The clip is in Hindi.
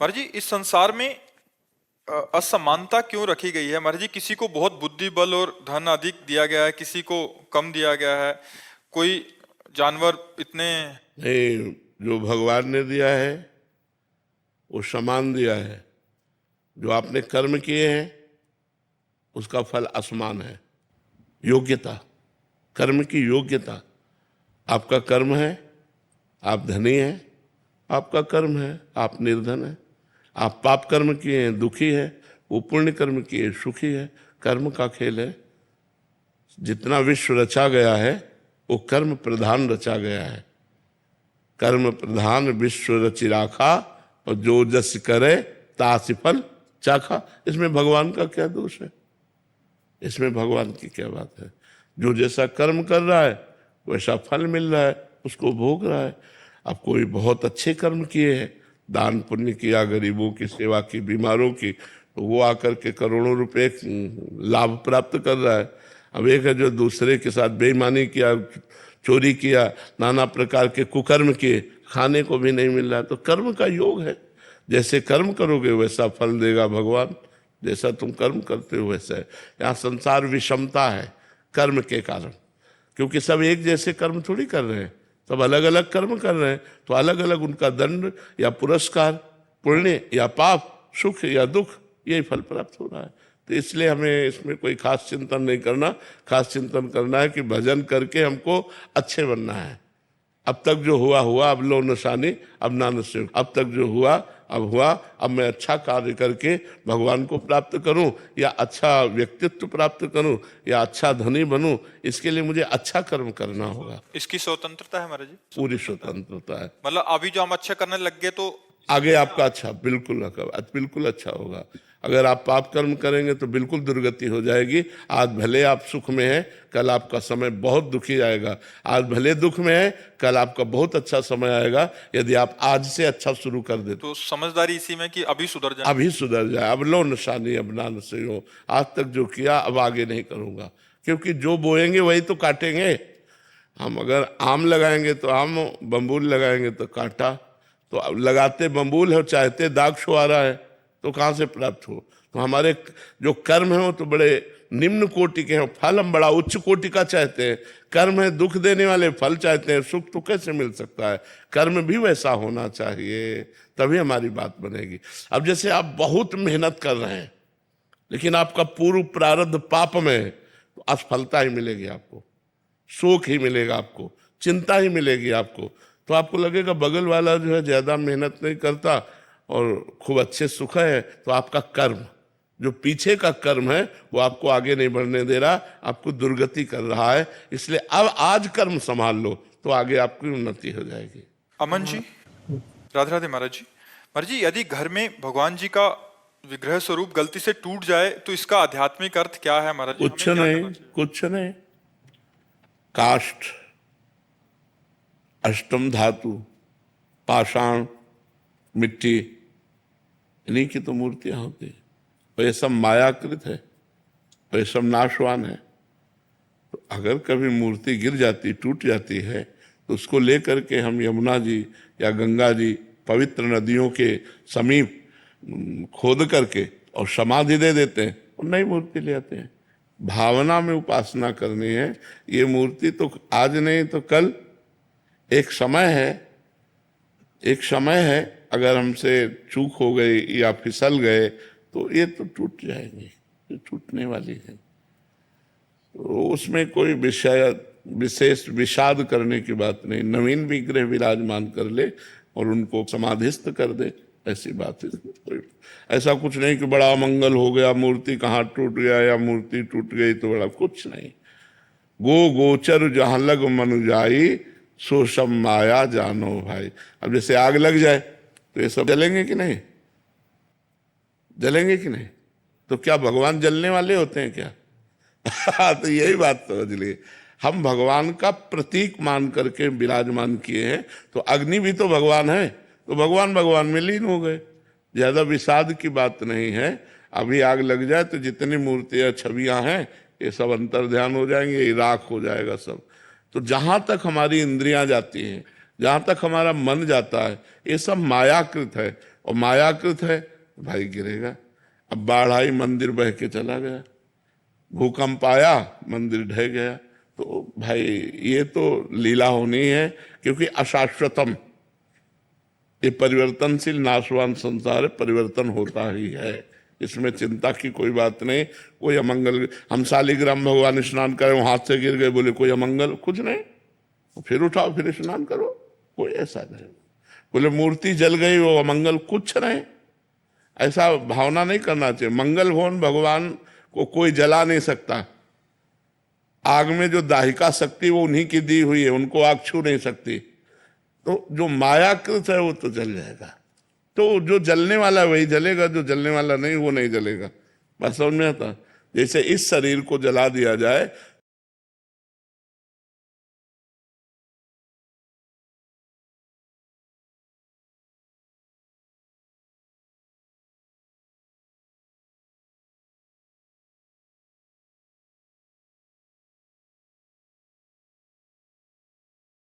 महाराज जी, इस संसार में असमानता क्यों रखी गई है महाराज जी? किसी को बहुत बुद्धि बल और धन अधिक दिया गया है, किसी को कम दिया गया है। कोई जानवर इतने नहीं, जो भगवान ने दिया है वो समान दिया है। जो आपने कर्म किए हैं उसका फल असमान है। योग्यता, कर्म की योग्यता। आपका कर्म है, आप धनी हैं। आपका कर्म है, आप निर्धन हैं। आप पाप कर्म किए हैं, दुखी है। वो पुण्य कर्म किए, सुखी है। कर्म का खेल है। जितना विश्व रचा गया है वो कर्म प्रधान रचा गया है। कर्म प्रधान विश्व रचि राखा, और जो जस करे तासि फल चाखा। इसमें भगवान का क्या दोष है? इसमें भगवान की क्या बात है? जो जैसा कर्म कर रहा है वैसा फल मिल रहा है, उसको भोग रहा है। अब कोई बहुत अच्छे कर्म किए हैं, दान पुण्य किया, गरीबों की सेवा की, बीमारों की, तो वो आकर के करोड़ों रुपए लाभ प्राप्त कर रहा है। अब एक है जो दूसरे के साथ बेईमानी किया, चोरी किया, नाना प्रकार के कुकर्म किए, खाने को भी नहीं मिल रहा है। तो कर्म का योग है। जैसे कर्म करोगे वैसा फल देगा भगवान। जैसा तुम कर्म करते हो वैसा है। यहाँ संसार विषमता है कर्म के कारण, क्योंकि सब एक जैसे कर्म थोड़ी कर रहे हैं, सब अलग अलग कर्म कर रहे हैं। तो अलग अलग उनका दंड या पुरस्कार, पुण्य या पाप, सुख या दुख, यही फल प्राप्त हो रहा है। तो इसलिए हमें इसमें कोई खास चिंतन नहीं करना। खास चिंतन करना है कि भजन करके हमको अच्छे बनना है। अब तक जो हुआ हुआ, अब लो निशानी अब ना नसीब। अब तक जो हुआ अब हुआ, अब मैं अच्छा कार्य करके भगवान को प्राप्त करूं, या अच्छा व्यक्तित्व प्राप्त करूं, या अच्छा धनी बनूं। इसके लिए मुझे अच्छा कर्म करना होगा। इसकी स्वतंत्रता है महाराज जी? पूरी स्वतंत्रता है। मतलब अभी जो हम अच्छा करने लग गए तो आगे आपका अच्छा, बिल्कुल अच्छा होगा। अगर आप पाप कर्म करेंगे तो बिल्कुल दुर्गति हो जाएगी। आज भले आप सुख में हैं, कल आपका समय बहुत दुखी आएगा। आज भले दुख में है, कल आपका बहुत अच्छा समय आएगा, यदि आप आज से अच्छा शुरू कर दे। तो समझदारी इसी में कि अभी सुधर जाए। अभी सुधर जाए। अब लो निशानी अब ना नसे हो। आज तक जो किया अब आगे नहीं करूंगा, क्योंकि जो बोएंगे वही तो काटेंगे। हम अगर आम लगाएंगे तो आम, बम्बूल लगाएंगे तो कांटा। तो अब लगाते बम्बूल है, चाहते दाग छुआरा है, तो कहाँ से प्राप्त हो? तो हमारे जो कर्म है वो तो बड़े निम्न कोटि के हैं, फल हम बड़ा उच्च कोटि का चाहते हैं। कर्म है दुख देने वाले, फल चाहते हैं। सुख तो कैसे मिल सकता है? कर्म भी वैसा होना चाहिए, तभी हमारी बात बनेगी। अब जैसे आप बहुत मेहनत कर रहे हैं, लेकिन आपका पूर्व प्रारब्ध पाप में है, तो असफलता ही मिलेगी आपको, शोक ही मिलेगा आपको, चिंता ही मिलेगी आपको। तो आपको लगेगा बगल वाला जो है ज्यादा मेहनत नहीं करता और खूब अच्छे सुख है। तो आपका कर्म, जो पीछे का कर्म है, वो आपको आगे नहीं बढ़ने दे रहा, आपको दुर्गति कर रहा है। इसलिए अब आज कर्म संभाल लो, तो आगे आपकी उन्नति हो जाएगी। अमन जी, राधे राधे महाराज जी। महाराज जी, यदि घर में भगवान जी का विग्रह स्वरूप गलती से टूट जाए तो इसका आध्यात्मिक अर्थ क्या है महाराज जी? कुछ नहीं, कुछ नहीं। काष्ठ, अष्टम धातु, पाषाण, मिट्टी, इन्हीं की तो मूर्तियां होती है। और ये सब मायाकृत है, और ये सब नाशवान है। तो अगर कभी मूर्ति गिर जाती, टूट जाती है, तो उसको लेकर के हम यमुना जी या गंगा जी, पवित्र नदियों के समीप खोद करके और समाधि दे देते हैं और नई मूर्ति ले आते हैं। भावना में उपासना करनी है। ये मूर्ति तो आज नहीं तो कल, एक समय है, एक समय है। अगर हमसे चूक हो गई या फिसल गए तो ये तो टूट जाएंगे, ये टूटने वाली है। तो उसमें कोई विशेष विषाद करने की बात नहीं। नवीन विग्रह विराजमान कर ले और उनको समाधिस्थ कर दे, ऐसी बात है। कोई ऐसा कुछ नहीं कि बड़ा मंगल हो गया, मूर्ति कहाँ टूट गया या मूर्ति टूट गई तो बड़ा, कुछ नहीं। गो गोचर जहां लग मन जाई, सो सब माया जानो भाई। अब जैसे आग लग जाए तो ये सब जलेंगे कि नहीं? जलेंगे कि नहीं? तो क्या भगवान जलने वाले होते हैं क्या? तो यही बात समझ लिए। हम भगवान का प्रतीक मान करके विराजमान किए हैं। तो अग्नि भी तो भगवान है, तो भगवान भगवान में लीन हो गए। ज्यादा विषाद की बात नहीं है। अभी आग लग जाए तो जितनी मूर्तियां छवियां हैं ये सब अंतर ध्यान हो जाएंगे, ये राख हो जाएगा सब। तो जहां तक हमारी इंद्रियां जाती हैं, जहां तक हमारा मन जाता है, ये सब मायाकृत है। और मायाकृत है भाई गिरेगा। अब बाढ़ आई, मंदिर बह के चला गया, भूकंप आया, मंदिर ढह गया। तो भाई ये तो लीला होनी है, क्योंकि अशाश्वतम, ये परिवर्तनशील नाशवान संसार है, परिवर्तन होता ही है, इसमें चिंता की कोई बात नहीं। कोई अमंगल, हम शालिग्राम भगवान स्नान करें, हाथ से गिर गए, बोले कोई अमंगल, कुछ नहीं, फिर उठाओ फिर स्नान करो, कोई ऐसा नहीं। बोले मूर्ति जल गई वो अमंगल, कुछ नहीं, ऐसा भावना नहीं करना चाहिए। मंगल भवन भगवान को कोई जला नहीं सकता। आग में जो दाहिका शक्ति वो उन्हीं की दी हुई है, उनको आग छू नहीं सकती। तो जो मायाकृत है वो तो जल जाएगा। तो जो जलने वाला है वही जलेगा, जो जलने वाला नहीं वो नहीं जलेगा। बात समझ में आता? जैसे इस शरीर को जला दिया जाए